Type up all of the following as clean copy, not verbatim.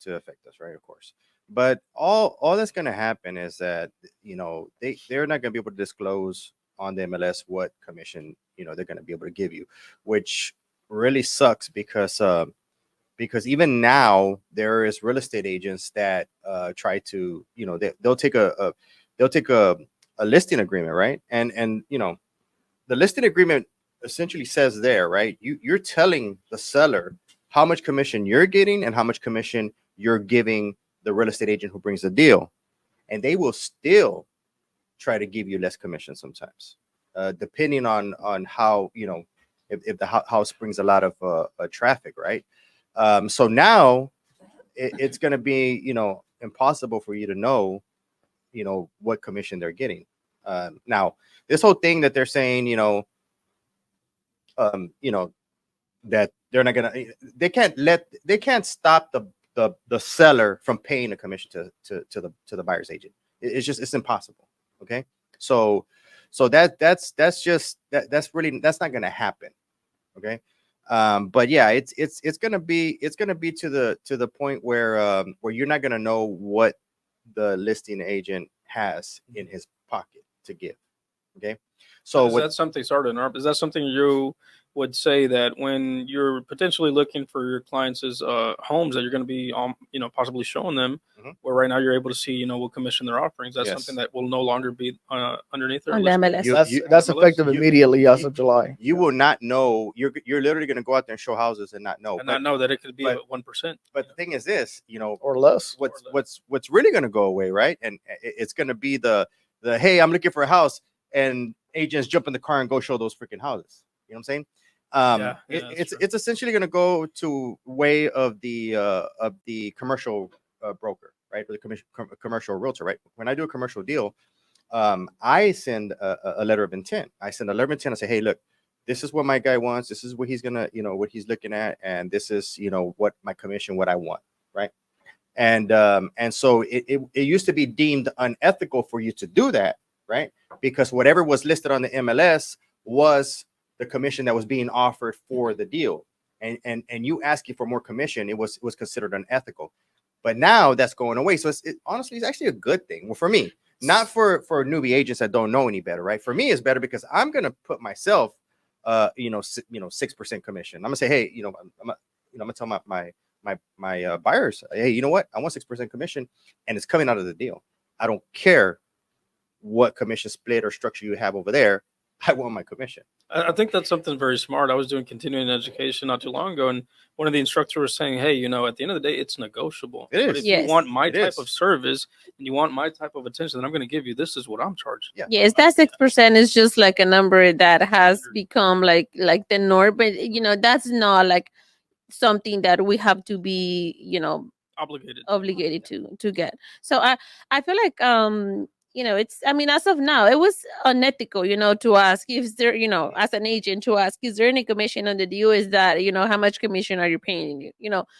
affect us, right? Of course. But all that's going to happen is that they're not going to be able to disclose on the MLS what commission they're going to be able to give you, which really sucks because even now there is real estate agents that try to they'll take they'll take a listing agreement, right? And the listing agreement essentially says there, right? You're telling the seller how much commission you're getting and how much commission you're giving the real estate agent who brings the deal, and they will still try to give you less commission sometimes, depending on how if the house brings a lot of traffic, right? So now it's going to be impossible for you to know what commission they're getting. Now this whole thing that they're saying, that they're not gonna, they can't stop the seller from paying a commission to the buyer's agent. It's impossible. Okay, so that's not gonna happen. Okay, but yeah, it's gonna be to the point where you're not gonna know what the listing agent has in his pocket to give. Okay, so is that something? Sorry to interrupt. Is that something you would say that when you're potentially looking for your clients' homes that you're going to be possibly showing them, where right now you're able to see what commission they're offering? Is that something that will no longer be underneath their MLS? That's effective immediately as of July. You will not know. You're literally going to go out there and show houses and not know. And not know that it could be 1%. But the thing is this, or less. What's really going to go away, right? And it's going to be the hey, I'm looking for a house, and agents jump in the car and go show those freaking houses. You know what I'm saying? It's essentially going to go to way of the commercial broker, right? Or the commercial realtor, right? When I do a commercial deal, I send a letter of intent. I send a letter of intent. I say, hey, look, this is what my guy wants. This is what he's gonna, what he's looking at, and this is, what my commission, what I want, right? And so it used to be deemed unethical for you to do that, right? Because whatever was listed on the MLS was the commission that was being offered for the deal, and you asking for more commission, it was considered unethical. But now that's going away. So honestly, it's actually a good thing. Well, for me, not for newbie agents that don't know any better, right? For me, it's better because I'm gonna put myself, 6% commission. I'm gonna say, hey, I'm gonna tell my buyers, hey, you know what? I want 6% commission, and it's coming out of the deal. I don't care what commission split or structure you have over there. I want my commission. I think that's something very smart. I was doing continuing education not too long ago, and one of the instructors was saying, hey, at the end of the day, it's negotiable. It is. But if you want my type of service and you want my type of attention that I'm going to give you, this is what I'm charging. Yeah. Yes, that 6% is just like a number that has become like the norm, but that's not like something that we have to be, obligated to get. So I feel like it's, I mean, as of now, it was unethical, to ask if there, as an agent, to ask, is there any commission on the deal? Is that, how much commission are you paying?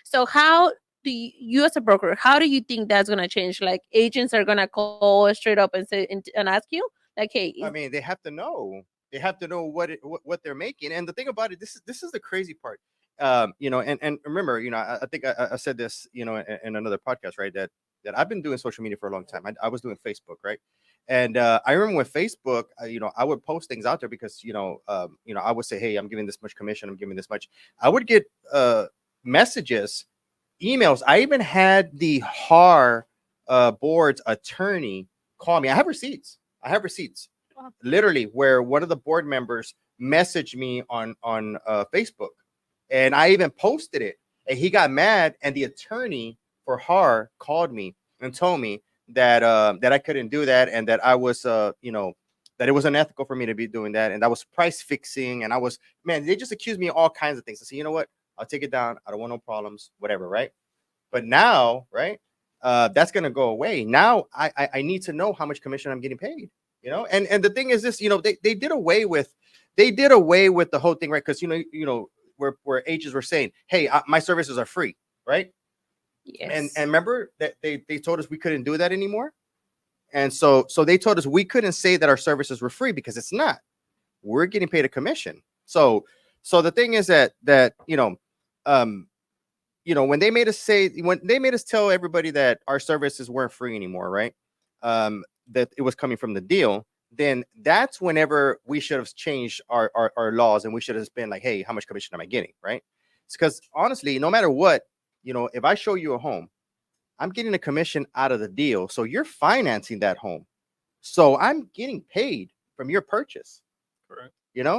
So how do you as a broker, how do you think that's going to change? Like agents are going to call straight up and say, and ask you like, hey, I mean, they have to know what they're making. And the thing about it, this is the crazy part. And remember, I think I said this, in another podcast, right? That I've been doing social media for a long time. I was doing Facebook, right? And I remember with Facebook, I would post things out there because, I would say, hey, I'm giving this much commission. I'm giving this much. I would get messages, emails. I even had the HAR board's attorney call me. I have receipts. Wow. Literally, where one of the board members messaged me on Facebook, and I even posted it. And he got mad, and the attorney for HAR called me and told me that I couldn't do that, and that I was that it was unethical for me to be doing that, and that was price fixing, and they just accused me of all kinds of things. I said, you know what, I'll take it down. I don't want no problems, whatever, right? But now, right, that's gonna go away. Now I need to know how much commission I'm getting paid, and the thing is this, they did away with the whole thing, right? Because where agents were saying, hey, my services are free, right? Yes. And remember that they told us we couldn't do that anymore. And so they told us we couldn't say that our services were free because it's not. We're getting paid a commission. So the thing is that when they made us tell everybody that our services weren't free anymore, right? That it was coming from the deal, then that's whenever we should have changed our laws, and we should have been like, hey, how much commission am I getting, right? It's because honestly, no matter what, if I show you a home, I'm getting a commission out of the deal. So you're financing that home. So I'm getting paid from your purchase. Correct.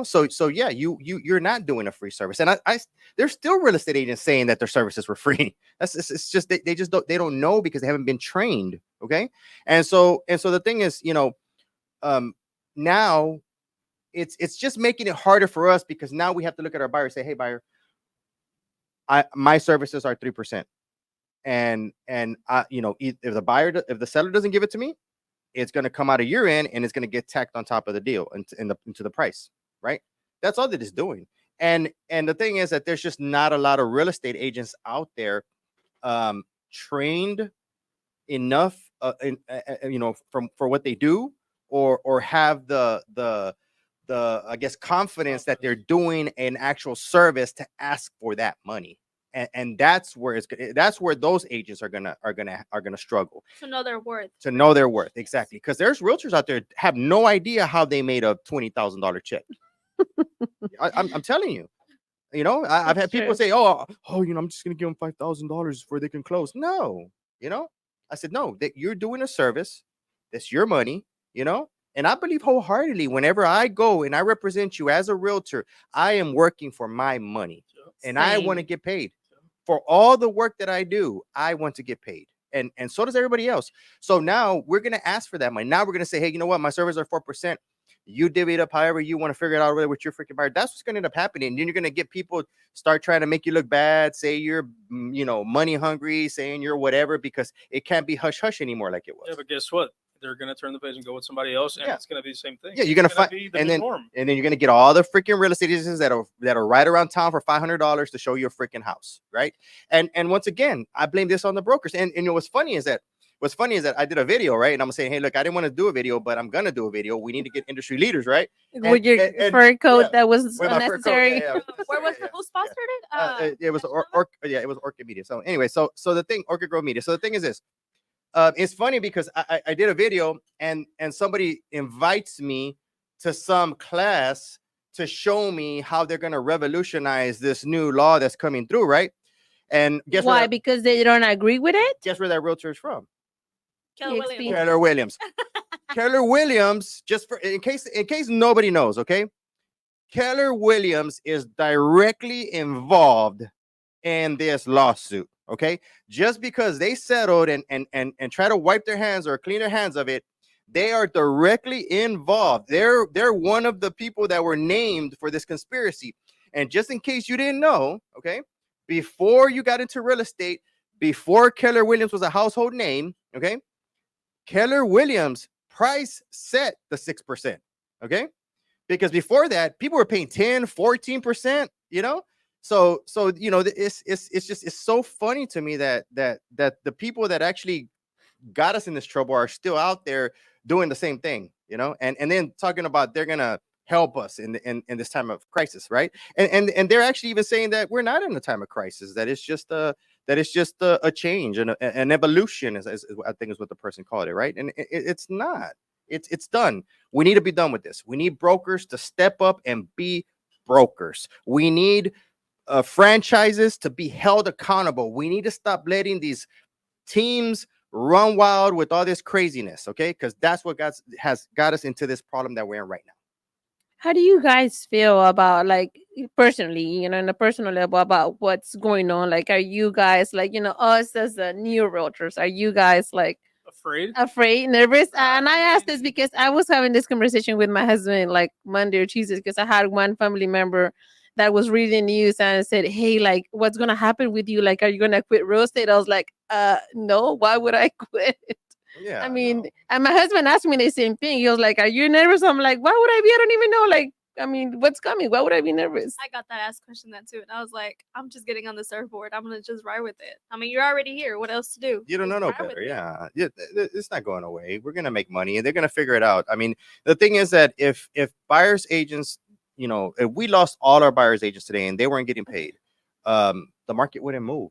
So yeah, you're not doing a free service. And I there's still real estate agents saying that their services were free. It's just they don't know because they haven't been trained. Okay. And so the thing is, now it's just making it harder for us, because now we have to look at our buyer and say, hey, buyer, my services are 3%. And if the seller doesn't give it to me, it's going to come out of your end, and it's going to get tacked on top of the deal into the price, right? That's all that it's doing. And the thing is that there's just not a lot of real estate agents out there trained enough for what they do, or have the I guess confidence that they're doing an actual service to ask for that money. And that's where those agents are gonna struggle to know their worth. Exactly, because there's realtors out there have no idea how they made a $20,000 check. I'm telling you, I've had people say, oh, I'm just gonna give them $5,000 before they can close. No, I said no. That you're doing a service, that's your money, And I believe wholeheartedly, whenever I go and I represent you as a realtor, I am working for my money, and I want to get paid. For all the work that I do, I want to get paid. And so does everybody else. So now we're going to ask for that money. Now we're going to say, hey, you know what? My services are 4%. You divvy it up however you want to figure it out with your freaking buyer. That's what's going to end up happening. And then you're going to get people start trying to make you look bad, say you're, money hungry, saying you're whatever, because it can't be hush hush anymore like it was. Yeah, but guess what? They're going to turn the page and go with somebody else, and it's going to be the same thing. Yeah, you're going to find, and then you're going to get all the freaking real estate agents that are right around town for $500 to show you a freaking house, right? And once again, I blame this on the brokers. And what's funny is that I did a video, right? And I'm saying, hey, look, I didn't want to do a video, but I'm going to do a video. We need to get industry leaders, right? With your fur coat that was unnecessary. Where was who sponsored it? It was Orchid Media. So anyway, so the thing, Orchid Grove Media. So the thing is this. It's funny because I did a video, and somebody invites me to some class to show me how they're going to revolutionize this new law that's coming through, right? And guess why? Because they don't agree with it? Guess where that realtor is from? Keller Williams. Keller Williams, just in case nobody knows, okay? Keller Williams is directly involved in this lawsuit. Okay, just because they settled and try to wipe their hands or clean their hands of it, they are directly involved. They're one of the people that were named for this conspiracy. And just in case you didn't know, okay, before you got into real estate, before Keller Williams was a household name, okay, Keller Williams price set the 6%, okay, because before that people were paying 10-14%, So it's so funny to me that the people that actually got us in this trouble are still out there doing the same thing, and then talking about they're gonna help us in this time of crisis, right? And they're actually even saying that we're not in a time of crisis, that it's just a change and an evolution, is I think is what the person called it, right? And it's not. It's done. We need to be done with this. We need brokers to step up and be brokers. We need franchises to be held accountable. We need to stop letting these teams run wild with all this craziness, okay? Because that's what has got us into this problem that we're in right now. How do you guys feel about, like, personally, in a personal level, about what's going on? Like, are you guys, like, us as the new realtors, are you guys like afraid, nervous? And I asked this because I was having this conversation with my husband like Monday or Tuesday, because I had one family member that was reading news and said, hey, like, what's gonna happen with you? Like, are you gonna quit real estate? I was like, no, why would I quit? Yeah, I mean, and my husband asked me the same thing. He was like, are you nervous? I'm like, why would I be? I don't even know. Like, I mean, what's coming? Why would I be nervous? I got that asked question then too. And I was like, I'm just getting on the surfboard. I'm going to just ride with it. I mean, you're already here. What else to do? You don't know no better. Yeah. It's not going away. We're going to make money and they're going to figure it out. I mean, the thing is that if buyer's agents, if we lost all our buyer's agents today and they weren't getting paid, the market wouldn't move.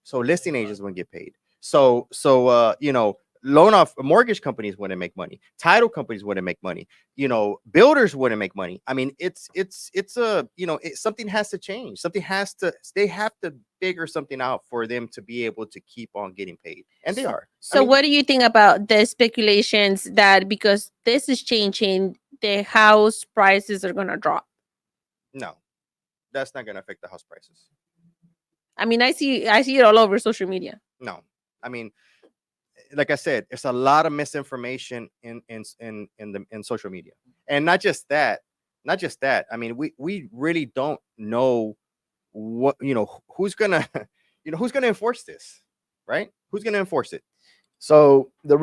So listing agents wouldn't get paid. So you know, mortgage companies wouldn't make money. Title companies wouldn't make money. You know, builders wouldn't make money. I mean, it's a, you know, something has to change. They have to figure something out for them to be able to keep on getting paid. And they are. So what do you think about the speculations that because this is changing, the house prices are going to drop? No, that's not going to affect the house prices. I mean, I see it all over social media. No, I mean, like I said, it's a lot of misinformation in social media, and not just that. I mean, we really don't know what, you know, who's gonna, you know, who's gonna enforce this, right? Who's gonna enforce it? So the